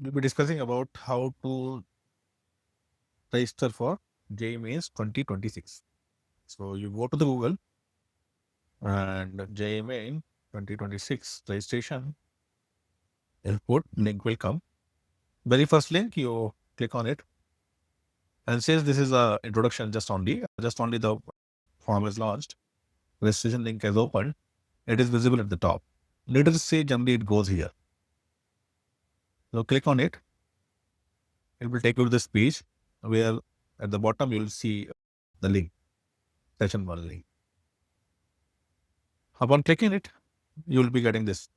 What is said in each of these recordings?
We'll be discussing about how to register for JEE Mains 2026. So you go to the Google and JEE Main 2026 registration input link will come. Very first link, you click on it and says this is a introduction just only the form is launched. Registration link is opened. It is visible at the top. Let us say generally it goes here. So click on it. It will take you to this page where at the bottom you will see the link, session 1 link. Upon clicking it, you will be getting this.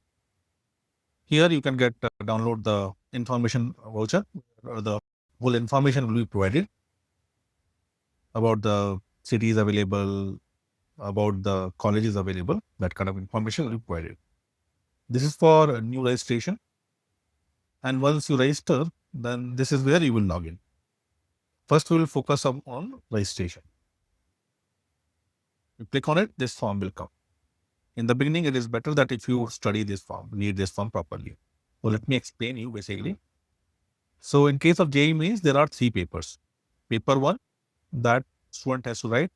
Here you can get download the information voucher, or the whole information will be provided about the cities available, about the colleges available. That kind of information will be provided. This is for a new registration. And once you register, then this is where you will log in. First, we will focus on registration. You click on it, this form will come. In the beginning, it is better that if you study this form, read this form properly. So let me explain you basically. So in case of JEE Mains, there are 3 papers. Paper 1 that student has to write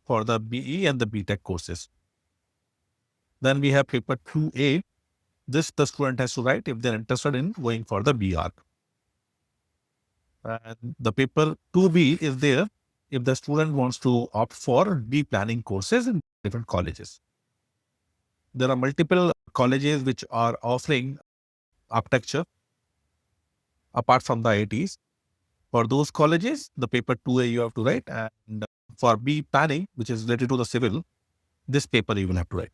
for the BE and the BTech courses. Then we have paper 2A. This the student has to write if they're interested in going for the BR. And the paper 2B is there if the student wants to opt for B planning courses in different colleges. There are multiple colleges which are offering architecture apart from the IITs. For those colleges, the paper 2A you have to write, and for B planning, which is related to the civil, this paper you will have to write.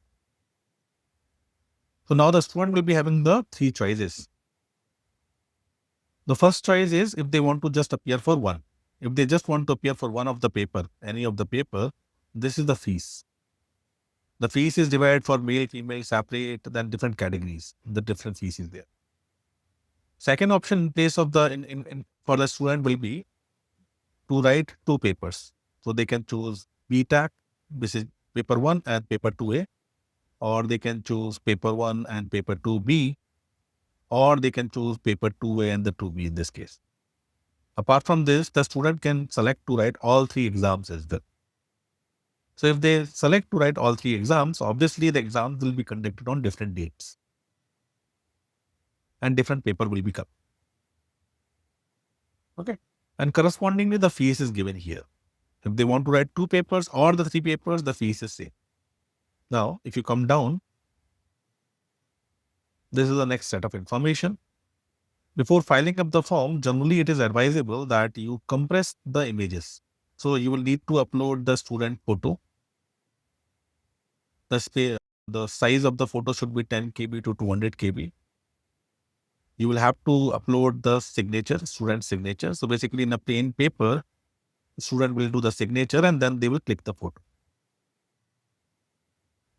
So now the student will be having the 3 choices. The first choice is if they want to just appear for one. If they just want to appear for one of the paper, any of the paper, this is the fees. The fees is divided for male, female, separate, then different categories. The different fees is there. Second option in place of the for the student will be to write 2 papers. So they can choose BTech, which is paper 1 and paper 2A, or they can choose paper 1 and paper 2B, or they can choose paper 2A and the 2B in this case. Apart from this, the student can select to write all 3 exams as well. So if they select to write all 3 exams, obviously the exams will be conducted on different dates and different paper will be covered. Okay. And correspondingly, the fees is given here. If they want to write 2 papers or the 3 papers, the fees is same. Now, if you come down, this is the next set of information. Before filing up the form, generally it is advisable that you compress the images. So you will need to upload the student photo. The size of the photo should be 10 KB to 200 KB. You will have to upload the signature, student signature. So basically in a plain paper, the student will do the signature and then they will click the photo.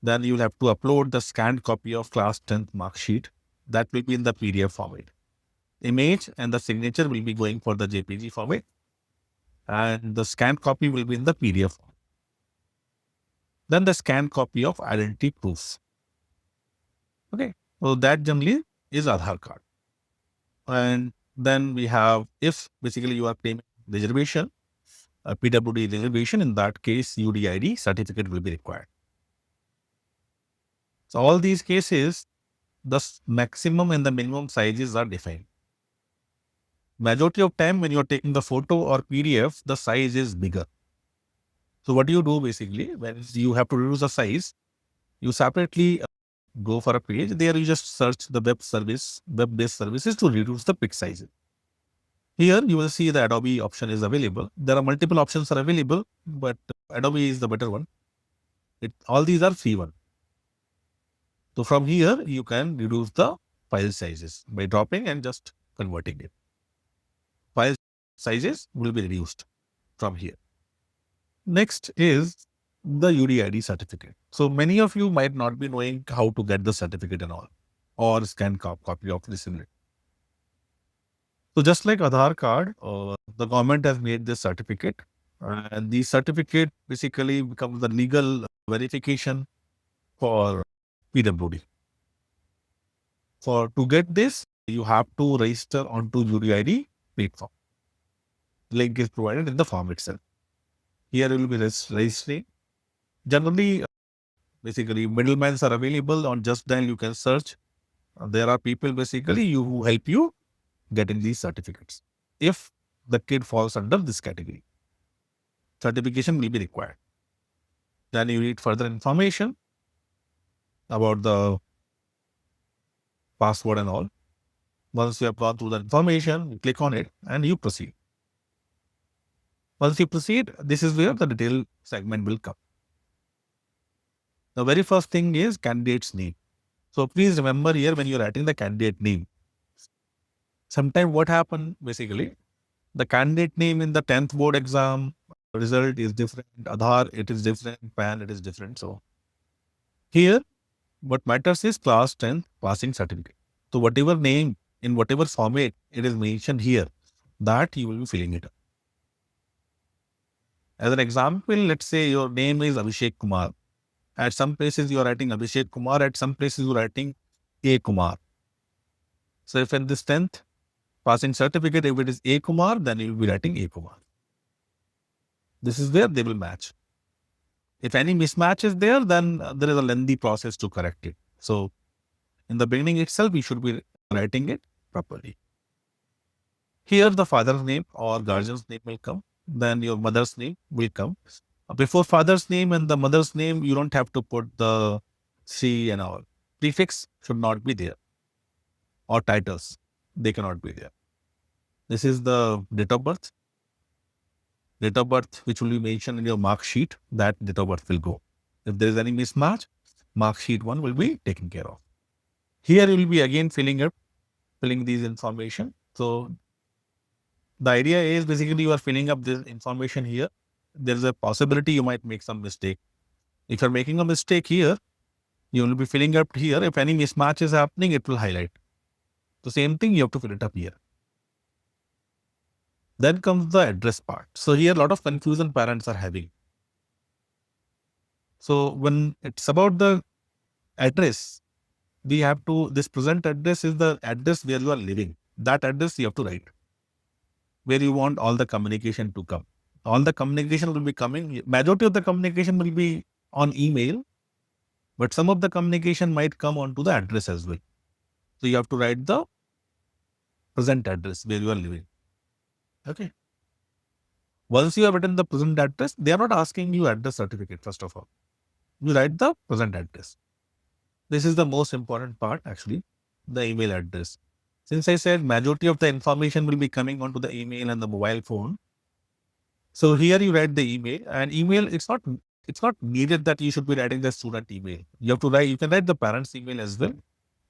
Then you will have to upload the scanned copy of class 10th mark sheet. That will be in the PDF format. Image and the signature will be going for the JPG format. And the scanned copy will be in the PDF format. Then the scanned copy of identity proofs. Okay. So that generally is Aadhaar card. And then we have, if basically you are claiming reservation, a PWD reservation, in that case, UDID certificate will be required. So all these cases, the maximum and the minimum sizes are defined. Majority of time when you are taking the photo or PDF, the size is bigger. So what do you do basically when you have to reduce the size? You separately go for a page. There you just search the web-based services to reduce the pic sizes. Here you will see the Adobe option is available. There are multiple options are available, but Adobe is the better one. All these are free one. So from here you can reduce the file sizes by dropping and just converting it. File sizes will be reduced from here. Next is the UDID certificate. So many of you might not be knowing how to get the certificate and all, or scan copy of this. So just like Aadhaar card, the government has made this certificate, and the certificate basically becomes the legal verification for PWD. To get this, you have to register onto UDID platform. Link is provided in the form itself. Here you will be registering. Generally, basically, middlemen are available on Just Dial. You can search. There are people basically who help you getting these certificates. If the kid falls under this category, certification will be required. Then you need further information about the password and all. Once you have gone through the information, you click on it and you proceed. Once you proceed, this is where the detail segment will come. The very first thing is candidate's name. So please remember here when you're writing the candidate name, sometimes what happened basically, the candidate name in the 10th board exam result is different, Aadhaar it is different, PAN it is different. So here what matters is class 10th passing certificate. So whatever name in whatever format it is mentioned here, that you will be filling it up. As an example, let's say your name is Abhishek Kumar. At some places you are writing Abhishek Kumar, at some places you are writing A Kumar. So if in this 10th passing certificate, if it is A Kumar, then you will be writing A Kumar. This is where they will match. If any mismatch is there, then there is a lengthy process to correct it. So in the beginning itself, you should be writing it properly. Here the father's name or guardian's name will come. Then your mother's name will come. Before father's name and the mother's name, you don't have to put the C and all. Prefix should not be there. Or titles, they cannot be there. This is the date of birth. Date of birth which will be mentioned in your mark sheet, that date of birth will go. If there is any mismatch, mark sheet 1 will be taken care of. Here you will be again filling these information. So the idea is basically you are filling up this information here. There is a possibility you might make some mistake. If you're making a mistake here, you will be filling up here. If any mismatch is happening, it will highlight. The same thing, you have to fill it up here. Then comes the address part. So here a lot of confusion parents are having. So when it's about the address, we have to, this present address is the address where you are living. That address you have to write, where you want all the communication to come. All the communication will be coming. Majority of the communication will be on email, but some of the communication might come onto the address as well. So you have to write the present address where you are living. Okay. Once you have written the present address, they are not asking you address certificate, first of all. You write the present address. This is the most important part actually, the email address. Since I said majority of the information will be coming onto the email and the mobile phone. So here you write the email, and email, it's not needed that you should be writing the student email. You can write the parent's email as well.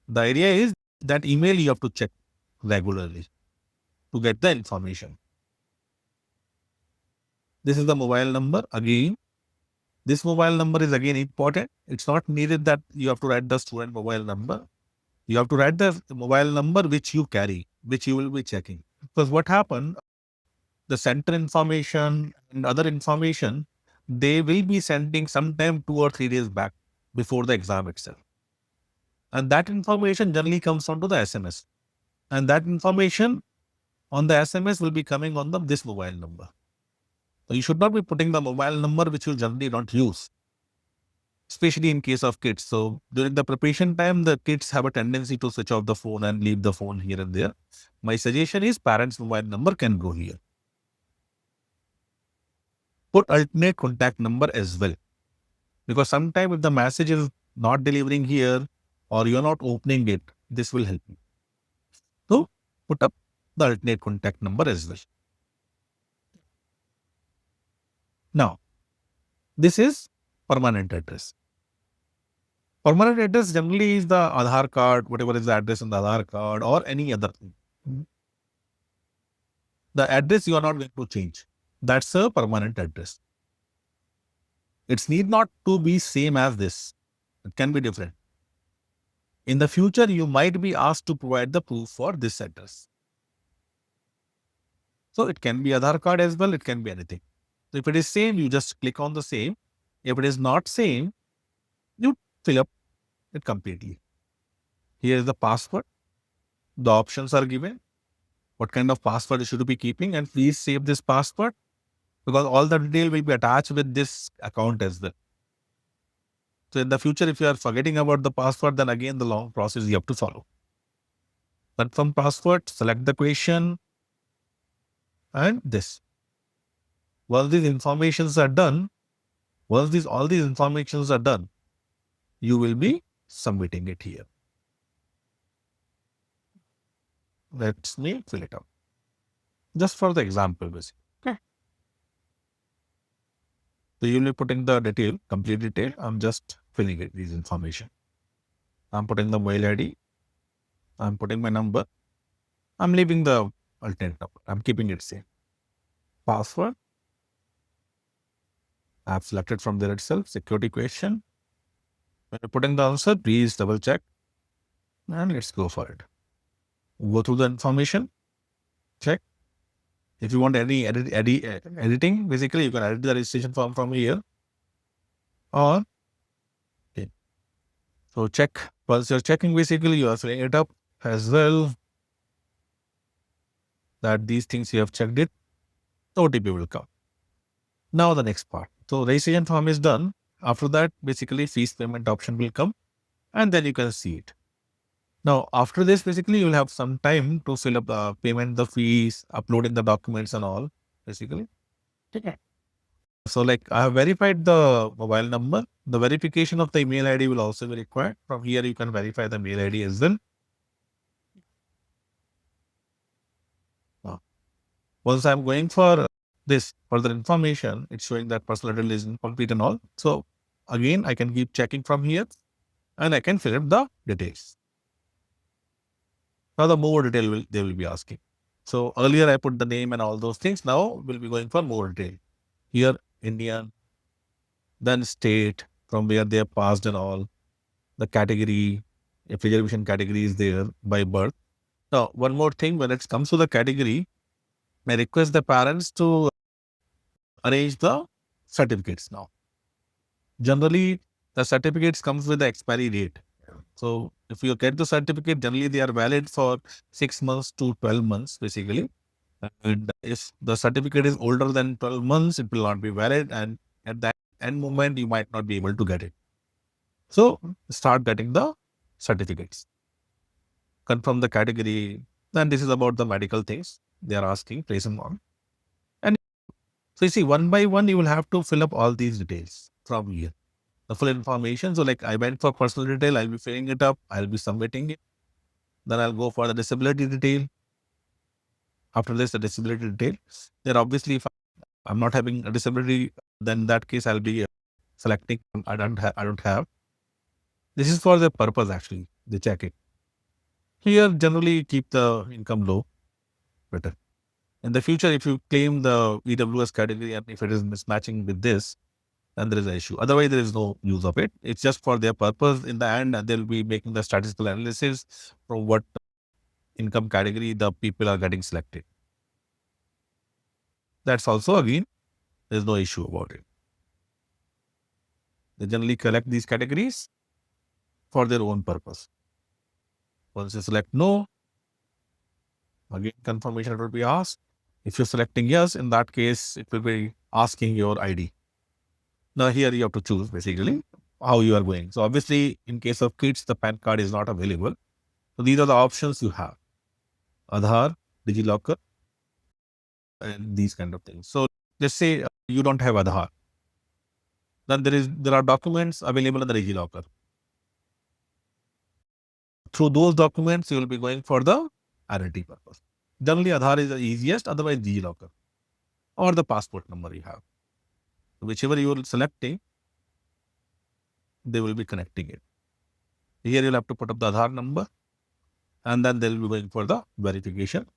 The idea is that email you have to check regularly to get the information. This is the mobile number. Again, this mobile number is again important. It's not needed that you have to write the student mobile number. You have to write the mobile number which you carry, which you will be checking. Because what happened, the center information and other information, they will be sending sometime 2 or 3 days back before the exam itself. And that information generally comes onto the SMS. And that information on the SMS will be coming on this mobile number. So you should not be putting the mobile number which you generally don't use, especially in case of kids. So during the preparation time, the kids have a tendency to switch off the phone and leave the phone here and there. My suggestion is parents' mobile number can go here. Put alternate contact number as well. Because sometimes if the message is not delivering here or you're not opening it, this will help you. So put up the alternate contact number as well. Now, this is permanent address. Permanent address generally is the Aadhaar card, whatever is the address on the Aadhaar card or any other thing. The address you are not going to change. That's a permanent address. It's need not to be same as this. It can be different. In the future, you might be asked to provide the proof for this address. So it can be Aadhaar card as well. It can be anything. So if it is same, you just click on the same. If it is not same, you fill up it completely. Here is the password. The options are given. What kind of password you should be keeping, and please save this password because all the detail will be attached with this account as well. So in the future, if you are forgetting about the password, then again the long process you have to follow. Confirm password, select the question, and this. Once these informations are done, once all these informations are done, you will be submitting it here. Let me fill it out. Just for the example, basically. Okay. So you will be putting the detail, complete detail. I'm just filling it, these information. I'm putting the mail ID. I'm putting my number. I'm leaving the alternate number. I'm keeping it same. Password. I've selected from there itself. Security question. When you're putting the answer, please double check. And let's go for it. Go through the information. Check. If you want any editing, basically you can edit the registration form from here. Or, okay. So check. Once you're checking, basically you are filling it up as well. That these things you have checked it. The OTP will come. Now the next part. So registration form is done. After that, basically fees payment option will come and then you can see it. Now, after this, basically you will have some time to fill up the payment, the fees, uploading the documents and all, basically. Okay. So like I have verified the mobile number. The verification of the email ID will also be required. From here, you can verify the mail ID as well. Once I'm going for this further information, it's showing that personal detail is incomplete and all. So again, I can keep checking from here and I can fill up the details. Now the more detail they will be asking. So earlier I put the name and all those things. Now we'll be going for more detail. Here, Indian, then state from where they have passed and all. The category, if reservation category is there by birth. Now, one more thing, when it comes to the category, I request the parents to arrange the certificates now. Generally, the certificates comes with the expiry date. So if you get the certificate, generally they are valid for 6 months to 12 months, basically. And if the certificate is older than 12 months, it will not be valid. And at that end moment, you might not be able to get it. So start getting the certificates. Confirm the category. Then this is about the medical things they are asking, place them on. And so you see, one by one, you will have to fill up all these details from here. The full information. So like I went for personal detail, I'll be filling it up. I'll be submitting it. Then I'll go for the disability detail. After this, the disability detail. Then obviously, if I'm not having a disability, then in that case, I'll be selecting. I don't have. This is for the purpose actually. They check it. Here, generally keep the income low, better. In the future, if you claim the EWS category and if it is mismatching with this, then there is an issue. Otherwise, there is no use of it. It's just for their purpose. In the end, they'll be making the statistical analysis from what income category the people are getting selected. That's also, again, there's no issue about it. They generally collect these categories for their own purpose. Once you select no, again, confirmation will be asked. If you're selecting yes, in that case, it will be asking your ID. Now here you have to choose basically how you are going. So obviously, in case of kids, the PAN card is not available. So these are the options you have. Aadhaar, DigiLocker, and these kind of things. So let's say you don't have Aadhaar. Then there are documents available in the DigiLocker. Through those documents, you will be going for the identity purpose. Generally, Aadhaar is the easiest, otherwise DigiLocker or the passport number you have. Whichever you are selecting, they will be connecting it. Here you'll have to put up the Aadhaar number and then they'll be going for the verification.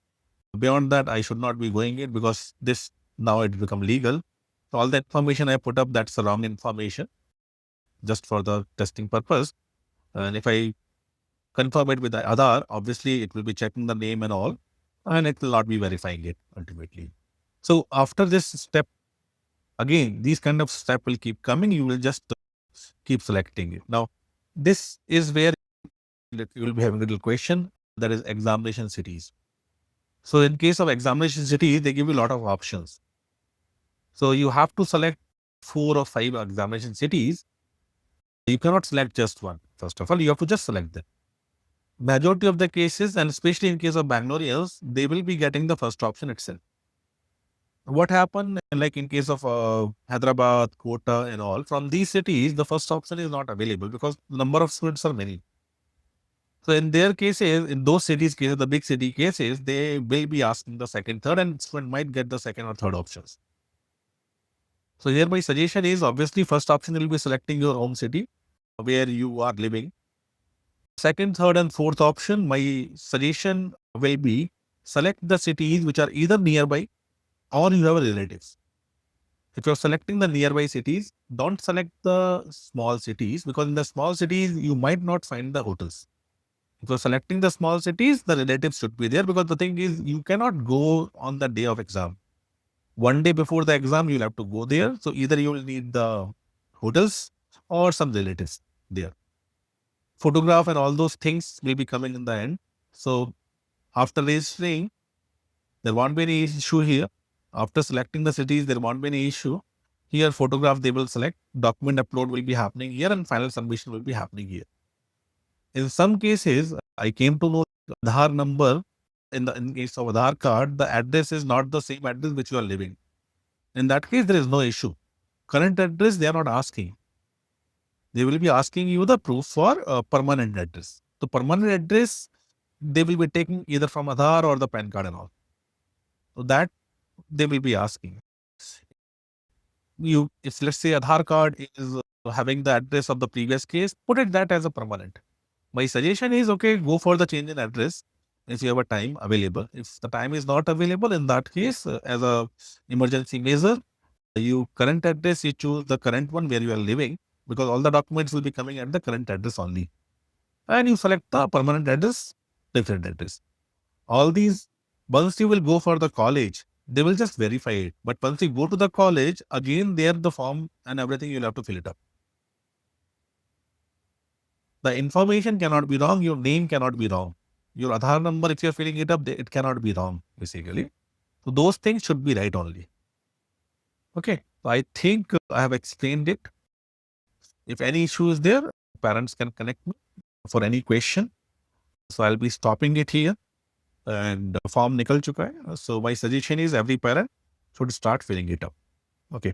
Beyond that, I should not be going it because this now it become legal. So all the information I put up, that's the wrong information just for the testing purpose. And if I confirm it with the Aadhaar, obviously it will be checking the name and all, and it will not be verifying it ultimately. So after this step, again, these kind of step will keep coming. You will just keep selecting it. Now, this is where you will be having a little question. that is examination cities. So in case of examination cities, they give you a lot of options. So you have to select 4 or 5 examination cities. You cannot select just one. First of all, you have to just select them. Majority of the cases, and especially in case of Bangaloreans, they will be getting the first option itself. What happened, like in case of Hyderabad, Kota and all, from these cities, the first option is not available because the number of students are many. So in their cases, in those cities cases, the big city cases, they will be asking the second, third, and student might get the second or third options. So here my suggestion is, obviously first option will be selecting your home city where you are living. Second, third and fourth option, my suggestion will be select the cities which are either nearby or you have relatives. If you're selecting the nearby cities, don't select the small cities because in the small cities, you might not find the hotels. If you're selecting the small cities, the relatives should be there because the thing is, you cannot go on the day of exam. One day before the exam, you'll have to go there. So either you will need the hotels or some relatives there. Photograph and all those things will be coming in the end. So after registering, there won't be any issue here. After selecting the cities, there won't be any issue. Here, photograph they will select, document upload will be happening here, and final submission will be happening here. In some cases, I came to know Aadhaar number, in case of Aadhaar card, the address is not the same address which you are living. In that case, there is no issue. Current address, they are not asking. They will be asking you the proof for permanent address. So permanent address, they will be taking either from Aadhaar or the PAN card and all. So that they will be asking. You, if let's say Aadhaar card is having the address of the previous case, put it that as a permanent. My suggestion is, okay, go for the change in address if you have a time available. If the time is not available, in that case, as a emergency measure, you current address, you choose the current one where you are living because all the documents will be coming at the current address only. And you select the permanent address, different address. All these, once you will go for the college, they will just verify it. But once you go to the college, again, there the form and everything, you'll have to fill it up. The information cannot be wrong. Your name cannot be wrong. Your Aadhaar number, if you're filling it up, it cannot be wrong, basically. So those things should be right only. Okay. So I think I have explained it. If any issue is there, parents can connect me for any question. So I'll be stopping it here. And form nikal chuka hai. So my suggestion is every parent should start filling it up. Okay.